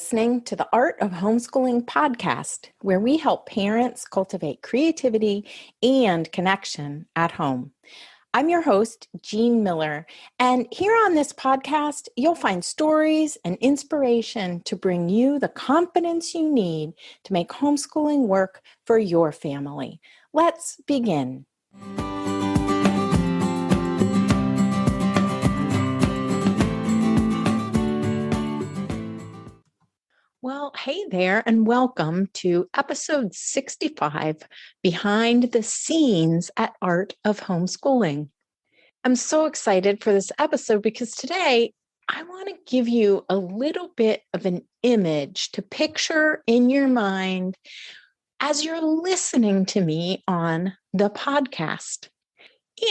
listening to the Art of Homeschooling podcast, where we help parents cultivate creativity and connection at home. I'm your host, Jean Miller, and here on this podcast, you'll find stories and inspiration to bring you the confidence you need to make homeschooling work for your family. Let's begin. Well, hey there, and welcome to episode 65, Behind the Scenes at Art of Homeschooling. I'm so excited for this episode because today I want to give you a little bit of an image to picture in your mind as you're listening to me on the podcast.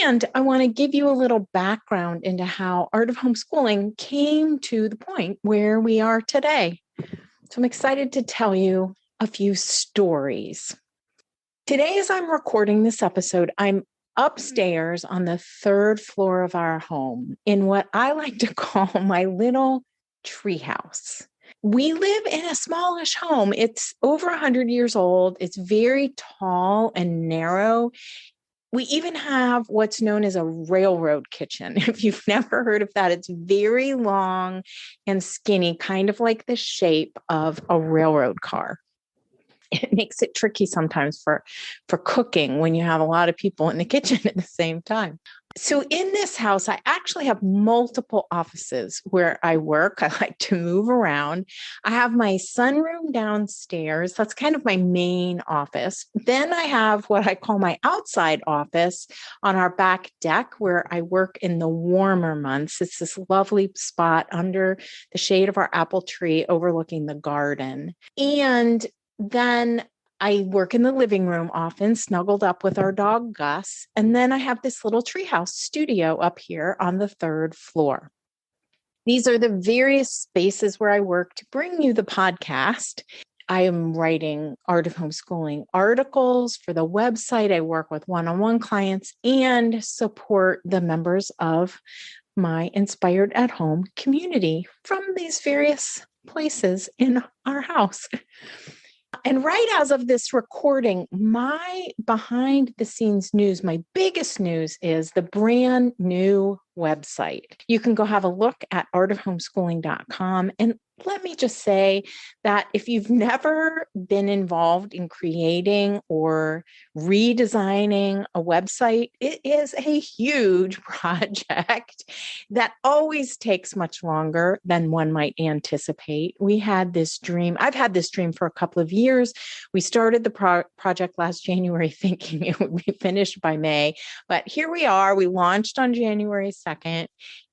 And I want to give you a little background into how Art of Homeschooling came to the point where we are today. So I'm excited to tell you a few stories. Today, as I'm recording this episode, I'm upstairs on the third floor of our home in what I like to call my little treehouse. We live in a smallish home. It's over 100 years old. It's very tall and narrow. We even have what's known as a railroad kitchen. If you've never heard of that, it's very long and skinny, kind of like the shape of a railroad car. It makes it tricky sometimes for cooking when you have a lot of people in the kitchen at the same time. So in this house, I actually have multiple offices where I work. I like to move around. I have my sunroom downstairs. That's kind of my main office. Then I have what I call my outside office on our back deck where I work in the warmer months. It's this lovely spot under the shade of our apple tree overlooking the garden. And then I work in the living room often, snuggled up with our dog, Gus. And then I have this little treehouse studio up here on the third floor. These are the various spaces where I work to bring you the podcast. I am writing Art of Homeschooling articles for the website. I work with one-on-one clients and support the members of my Inspired at Home community from these various places in our house. And right as of this recording, my behind the scenes news, my biggest news is the brand new website. You can go have a look at artofhomeschooling.com. And let me just say that if you've never been involved in creating or redesigning a website, it is a huge project that always takes much longer than one might anticipate. We had this dream. I've had this dream for a couple of years. We started the project last January thinking it would be finished by May, but here we are. We launched on January 2nd.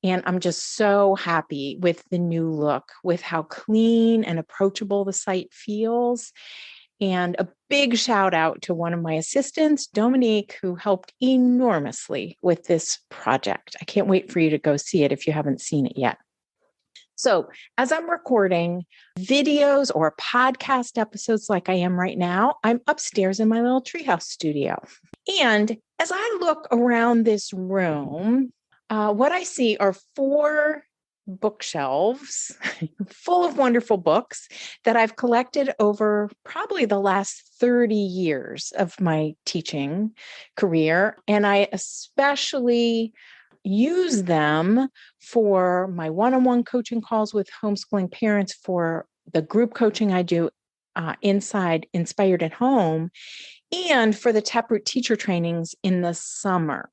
And I'm just so happy with the new look, with how clean and approachable the site feels. And a big shout out to one of my assistants, Dominique, who helped enormously with this project. I can't wait for you to go see it if you haven't seen it yet. So as I'm recording videos or podcast episodes like I am right now, I'm upstairs in my little treehouse studio. And as I look around this room, what I see are 4 bookshelves full of wonderful books that I've collected over probably the last 30 years of my teaching career. And I especially use them for my one-on-one coaching calls with homeschooling parents, for the group coaching I do inside Inspired at Home, and for the Taproot teacher trainings in the summer.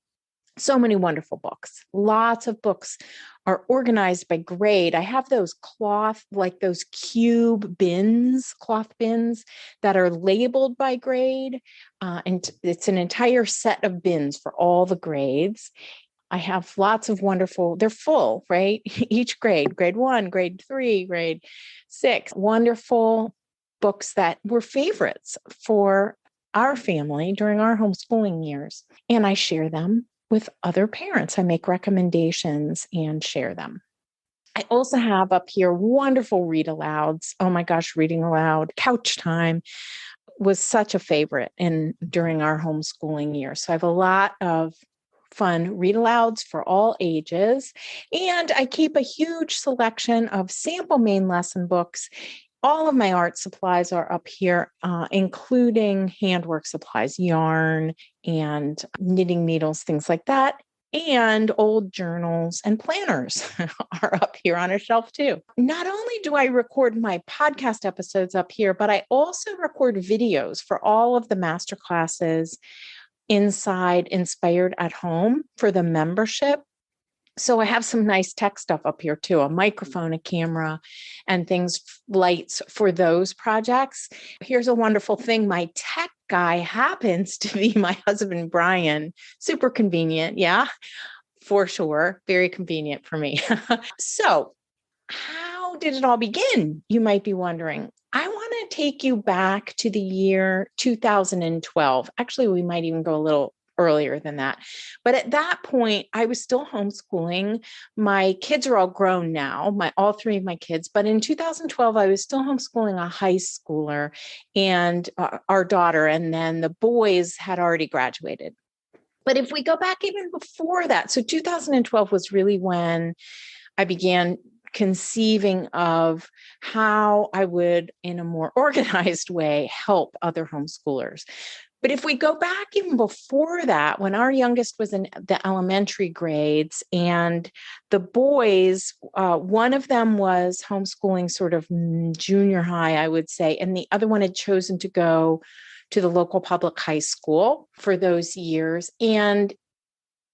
So many wonderful books. Lots of books are organized by grade. I have those cloth, like those cube bins, cloth bins that are labeled by grade. And it's an entire set of bins for all the grades. I have lots of wonderful, they're full, right? Each grade 1, grade 3, grade 6, wonderful books that were favorites for our family during our homeschooling years. And I share them with other parents. I make recommendations and share them. I also have up here wonderful read alouds. Oh my gosh, reading aloud, couch time was such a favorite during our homeschooling year. So I have a lot of fun read alouds for all ages. And I keep a huge selection of sample main lesson books All of my art supplies are up here, including handwork supplies, yarn and knitting needles, things like that. And old journals and planners are up here on a shelf too. Not only do I record my podcast episodes up here, but I also record videos for all of the master classes inside Inspired at Home for the membership. So I have some nice tech stuff up here too, a microphone, a camera, and things, lights for those projects. Here's a wonderful thing. My tech guy happens to be my husband, Brian. Super convenient. Yeah, for sure. Very convenient for me. So how did it all begin? You might be wondering. I want to take you back to the year 2012. Actually, we might even go a little earlier than that. But at that point, I was still homeschooling. My kids are all grown now, all three of my kids. But in 2012, I was still homeschooling a high schooler and our daughter, and then the boys had already graduated. But if we go back even before that, so 2012 was really when I began conceiving of how I would, in a more organized way, help other homeschoolers. But if we go back even before that, when our youngest was in the elementary grades and the boys, one of them was homeschooling sort of junior high, I would say, and the other one had chosen to go to the local public high school for those years. And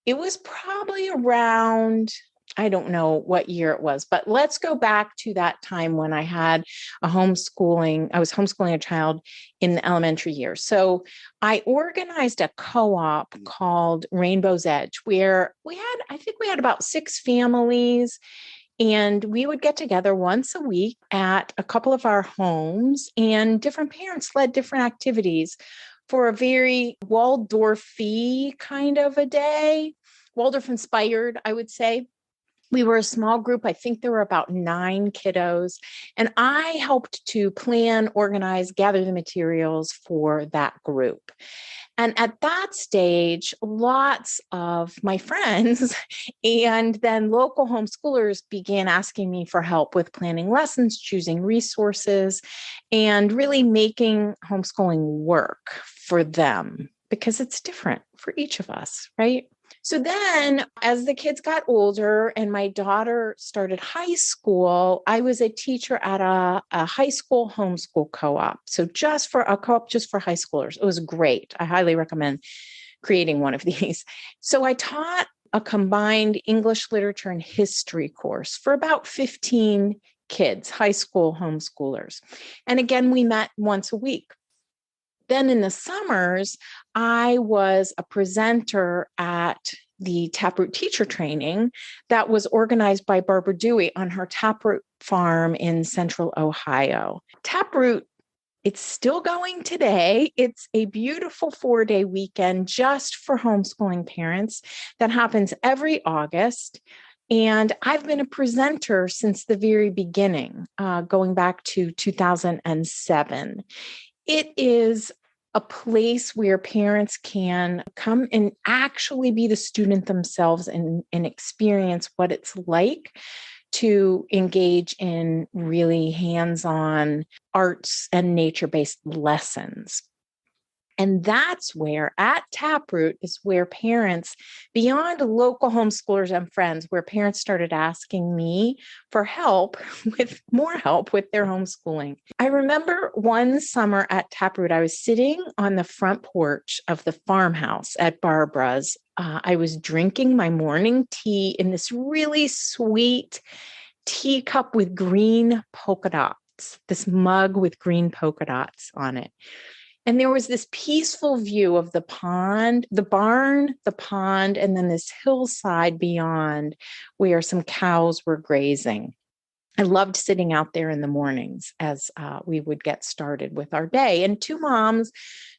it was probably around, I don't know what year it was, but let's go back to that time when I was homeschooling a child in the elementary years. So I organized a co-op called Rainbow's Edge, where I think we had about 6 families, and we would get together once a week at a couple of our homes, and different parents led different activities for a very Waldorf-y kind of a day, Waldorf-Inspired, I would say. We were a small group. I think there were about 9 kiddos. And I helped to plan, organize, gather the materials for that group. And at that stage, lots of my friends and then local homeschoolers began asking me for help with planning lessons, choosing resources, and really making homeschooling work for them, because it's different for each of us, right? So then as the kids got older and my daughter started high school, I was a teacher at a high school homeschool co-op. So just for a co-op, just for high schoolers. It was great. I highly recommend creating one of these. So I taught a combined English literature and history course for about 15 kids, high school homeschoolers. And again, we met once a week. Then in the summers, I was a presenter at the Taproot teacher training that was organized by Barbara Dewey on her Taproot farm in central Ohio. Taproot, it's still going today. It's a beautiful 4-day weekend just for homeschooling parents that happens every August. And I've been a presenter since the very beginning, going back to 2007. It is a place where parents can come and actually be the student themselves and experience what it's like to engage in really hands-on arts and nature-based lessons. And that's where, at Taproot, is where parents, beyond local homeschoolers and friends, where parents started asking me for help with their homeschooling. I remember one summer at Taproot, I was sitting on the front porch of the farmhouse at Barbara's. I was drinking my morning tea in this really sweet teacup with green polka dots, this mug with green polka dots on it. And there was this peaceful view of the pond, the barn, the pond, and then this hillside beyond where some cows were grazing. I loved sitting out there in the mornings as we would get started with our day. And 2 moms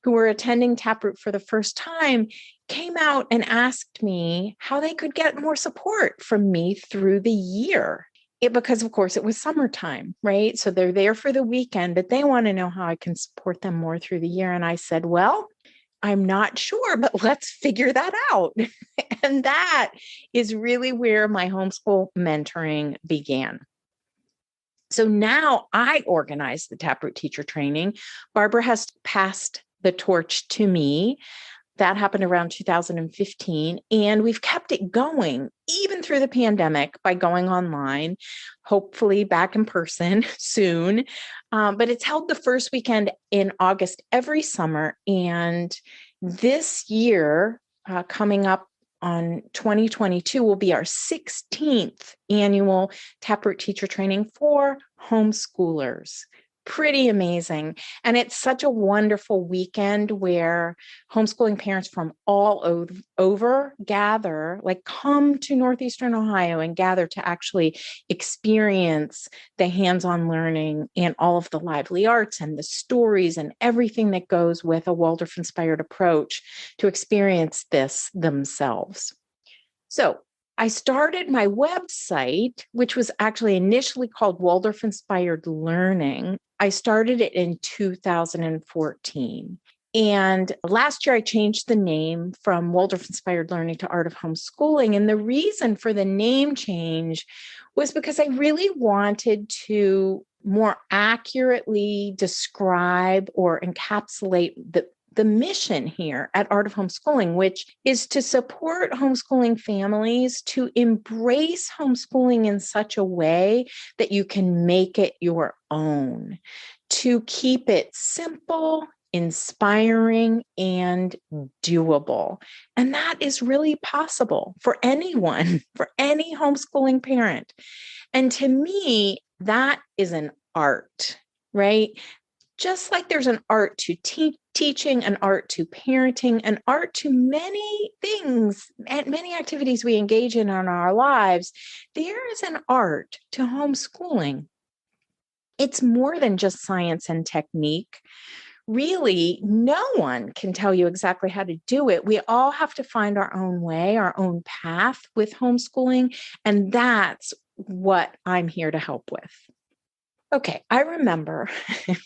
who were attending Taproot for the first time came out and asked me how they could get more support from me through the year. Because of course it was summertime, right? So they're there for the weekend, but they want to know how I can support them more through the year. And I said, well, I'm not sure, but let's figure that out. And that is really where my homeschool mentoring began. So now I organize the Taproot teacher training. Barbara has passed the torch to me. That happened around 2015. And we've kept it going even through the pandemic by going online, hopefully back in person soon. But it's held the first weekend in August every summer. And this year, coming up on 2022, will be our 16th annual Taproot teacher training for homeschoolers. Pretty amazing. And it's such a wonderful weekend where homeschooling parents from all over gather, like come to Northeastern Ohio and gather to actually experience the hands-on learning and all of the lively arts and the stories and everything that goes with a Waldorf-inspired approach to experience this themselves. So I started my website, which was actually initially called Waldorf-Inspired Learning. I started it in 2014. And last year, I changed the name from Waldorf-Inspired Learning to Art of Homeschooling. And the reason for the name change was because I really wanted to more accurately describe or encapsulate the mission here at Art of Homeschooling, which is to support homeschooling families to embrace homeschooling in such a way that you can make it your own, to keep it simple, inspiring, and doable. And that is really possible for anyone, for any homeschooling parent. And to me, that is an art, right? Just like there's an art to teaching, an art to parenting, an art to many things and many activities we engage in our lives, there is an art to homeschooling. It's more than just science and technique. Really, no one can tell you exactly how to do it. We all have to find our own way, our own path with homeschooling. And that's what I'm here to help with. Okay, I remember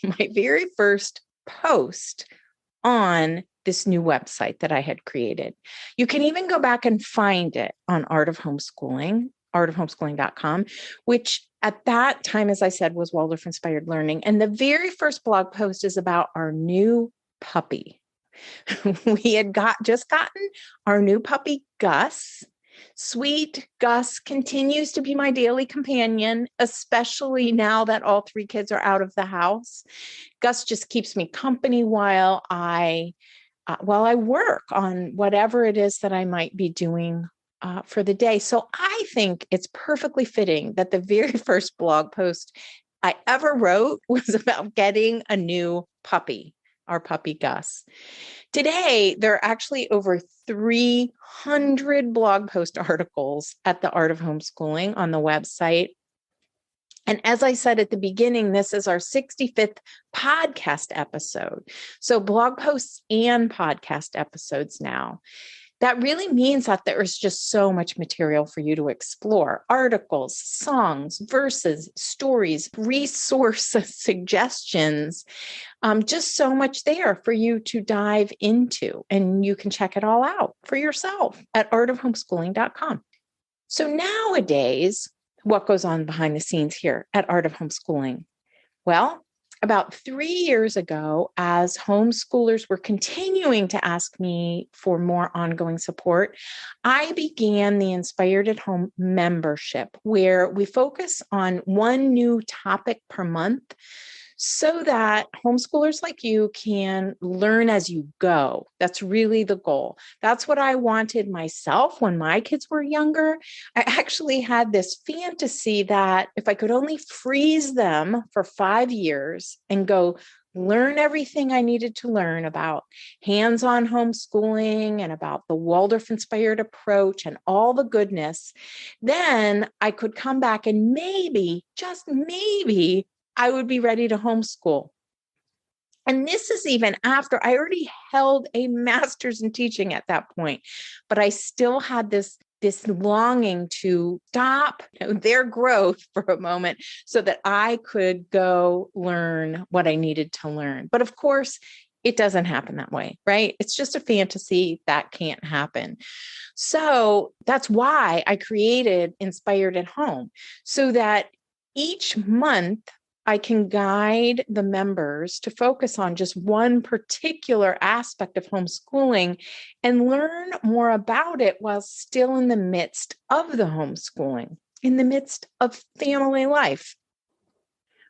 my very first post on this new website that I had created. You can even go back and find it on Art of Homeschooling, artofhomeschooling.com, which at that time, as I said, was Waldorf-Inspired Learning. And the very first blog post is about our new puppy. We had just gotten our new puppy, Gus. Sweet Gus continues to be my daily companion, especially now that all three kids are out of the house. Gus just keeps me company while I work on whatever it is that I might be doing for the day. So I think it's perfectly fitting that the very first blog post I ever wrote was about getting a new puppy, our puppy Gus. Today, there are actually over 300 blog post articles at the Art of Homeschooling on the website. And as I said at the beginning, this is our 65th podcast episode. So blog posts and podcast episodes now. That really means that there is just so much material for you to explore. Articles, songs, verses, stories, resource suggestions, just so much there for you to dive into. And you can check it all out for yourself at artofhomeschooling.com. So nowadays, what goes on behind the scenes here at Art of Homeschooling? Well, about 3 years ago, as homeschoolers were continuing to ask me for more ongoing support, I began the Inspired at Home membership, where we focus on one new topic per month so that homeschoolers like you can learn as you go. That's really the goal. That's what I wanted myself when my kids were younger. I actually had this fantasy that if I could only freeze them for 5 years and go learn everything I needed to learn about hands-on homeschooling and about the Waldorf-inspired approach and all the goodness, then I could come back and maybe, just maybe, I would be ready to homeschool. And this is even after I already held a master's in teaching at that point, but I still had this longing to stop their growth for a moment so that I could go learn what I needed to learn. But of course, it doesn't happen that way, right? It's just a fantasy that can't happen. So that's why I created Inspired at Home, so that Each month, I can guide the members to focus on just one particular aspect of homeschooling and learn more about it while still in the midst of the homeschooling, in the midst of family life.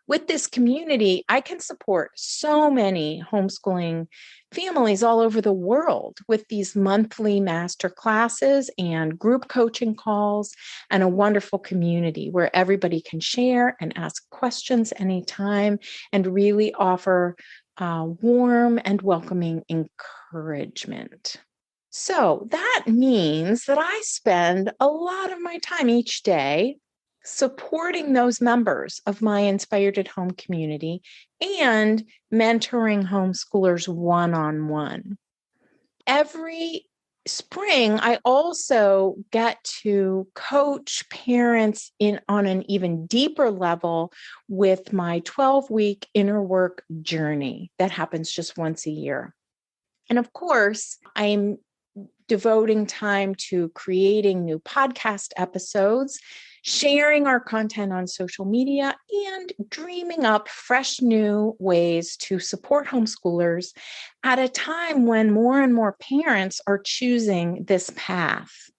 With this community, I can support so many homeschooling families all over the world with these monthly master classes and group coaching calls and a wonderful community where everybody can share and ask questions anytime and really offer warm and welcoming encouragement. So that means that I spend a lot of my time each day supporting those members of my Inspired at Home community and mentoring homeschoolers one-on-one. Every spring, I also get to coach parents on an even deeper level with my 12-week inner work journey that happens just once a year. And of course, I'm devoting time to creating new podcast episodes, sharing our content on social media, and dreaming up fresh new ways to support homeschoolers at a time when more and more parents are choosing this path.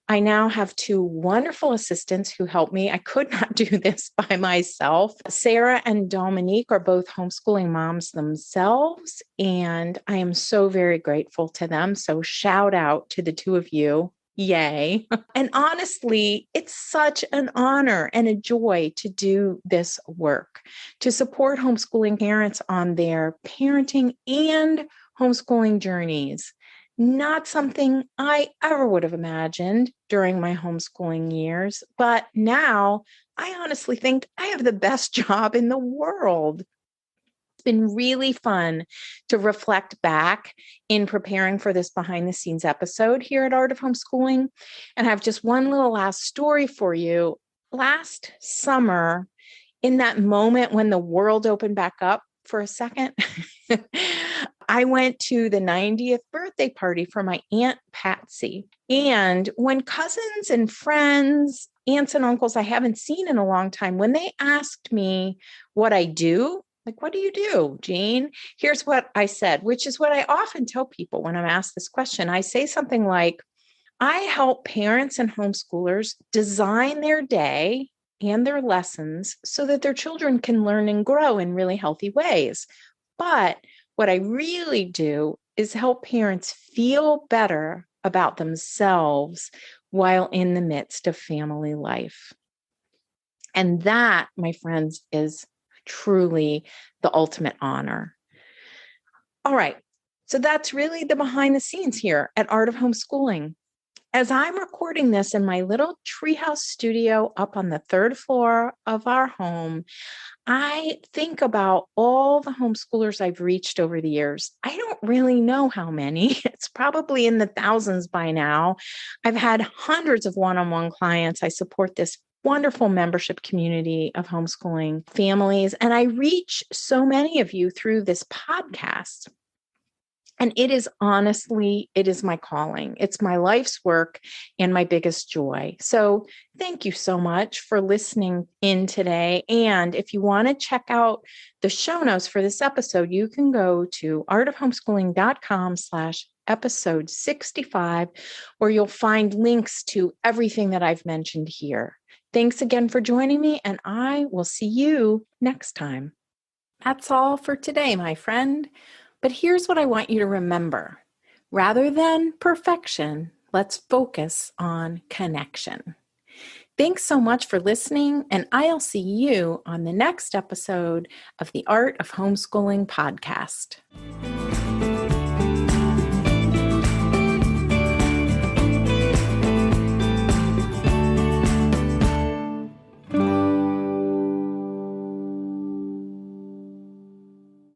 I now have 2 wonderful assistants who help me. I could not do this by myself. Sarah and Dominique are both homeschooling moms themselves, and I am so very grateful to them. So shout out to the 2 of you. Yay. And honestly, it's such an honor and a joy to do this work, to support homeschooling parents on their parenting and homeschooling journeys. Not something I ever would have imagined during my homeschooling years, but now I honestly think I have the best job in the world. It's been really fun to reflect back in preparing for this behind the scenes episode here at Art of Homeschooling. And I have just one little last story for you. Last summer, in that moment when the world opened back up for a second, I went to the 90th birthday party for my Aunt Patsy. And when cousins and friends, aunts and uncles I haven't seen in a long time, when they asked me what I do, like, what do you do, Jean? Here's what I said, which is what I often tell people when I'm asked this question. I say something like, I help parents and homeschoolers design their day and their lessons so that their children can learn and grow in really healthy ways. But what I really do is help parents feel better about themselves while in the midst of family life. And that, my friends, is truly the ultimate honor. All right. So that's really the behind the scenes here at Art of Homeschooling. As I'm recording this in my little treehouse studio up on the 3rd floor of our home, I think about all the homeschoolers I've reached over the years. I don't really know how many. It's probably in the thousands by now. I've had hundreds of one-on-one clients. I support this wonderful membership community of homeschooling families, and I reach so many of you through this podcast. And it is my calling. It's my life's work and my biggest joy. So thank you so much for listening in today. And if you want to check out the show notes for this episode, you can go to artofhomeschooling.com/episode 65, where you'll find links to everything that I've mentioned here. Thanks again for joining me, and I will see you next time. That's all for today, my friend. But here's what I want you to remember. Rather than perfection, let's focus on connection. Thanks so much for listening, and I'll see you on the next episode of the Art of Homeschooling podcast.